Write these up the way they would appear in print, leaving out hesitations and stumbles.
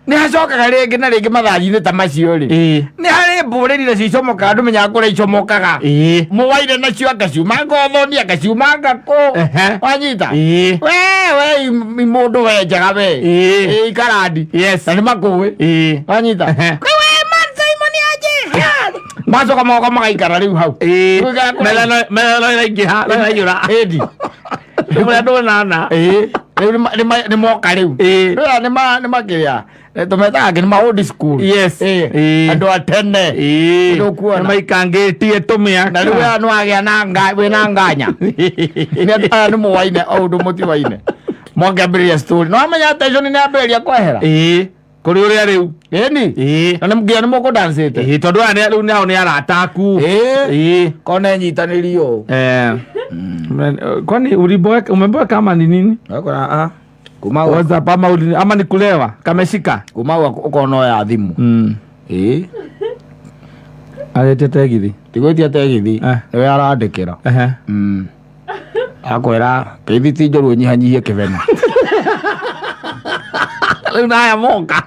nä hacokaga rä ngä na rä ngä mathathi-inä ta macio rä nä harä mbå rä rire cicomokaga andå menyaga kå rä icomokaga må waire nacio agaciuma ngothoni agaciuma ngakå wanyita we må ndå wenjaga we ikarandi na nä makå wanyita macoka moko magaikara rä u hau nä moka rä u nä makä rä a tå metaga nä ma old school andå a tene maikangä tie tå mä na rä u nä wagä a wä na nganya aya nä må waine o ndå må ti waine mongambä rä ria no amenya ateconi nä ambä rä ria kwehera kå rä å rä a rä u ni na nginya nä må kå ndancä tondå aya rä u nao nä arataku kone nyitanä rio kwani umeboeka kama ni nini kuma WhatsApp ama ni kulewa kameshika kuma ukono ya thimu arete tegithi tigwitie tegithi we arandikira akwira kithi njoru nyihanyihie kibena riu naya moka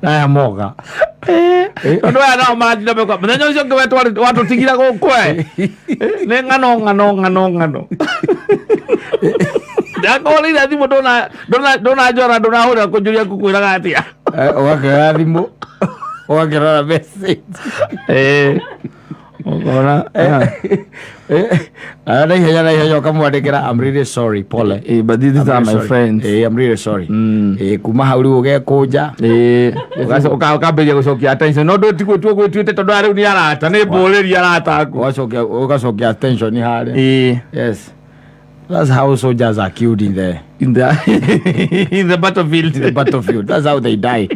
naya moka tondu aya nao mathire mekwa muthenya ucio ngä watå tigira gå kwe nä ng'ano ndakorä ire thimå ndå njora ndå nahå rä ra kå njå ria ngå raga atä a ũgakĩoya thimũ ũgakĩrora message ukona na ihenya ũkamwandĩkĩra I'm really sorry pole but these are my friends I'm really sorry kuma hau rĩu ũgekũnja ũkambĩria gũcokia attention no ndũtiguĩtuĩte tondũ rĩu nĩ arata nĩ mbũrĩri arata aku ũgacokia attention harĩa yes. That's how soldiers are killed in the battlefield. In the battlefield. That's how they die.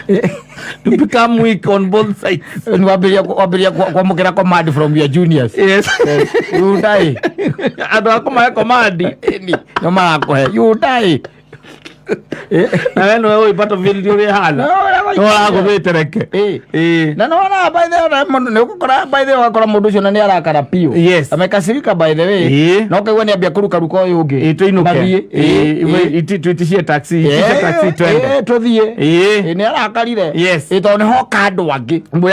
You become weak on both sides. Wabiria kwa command from your juniors. Yes. You die. Ado akoma command. No mara you die. Na wewe wewe battlefield yule hala. No rago vetereke. Na no na by the way no gukora by the way wakora mundu ucio na ni arakara pio. Yes. Amekasirika by the way. No kaigwa ni ambia kuruka ruka uyu ungi. Tuinuke. Ititishie taxi. Taxi twende. Tuthie. Ni arakarire. Yes. To ni ho kandu angi.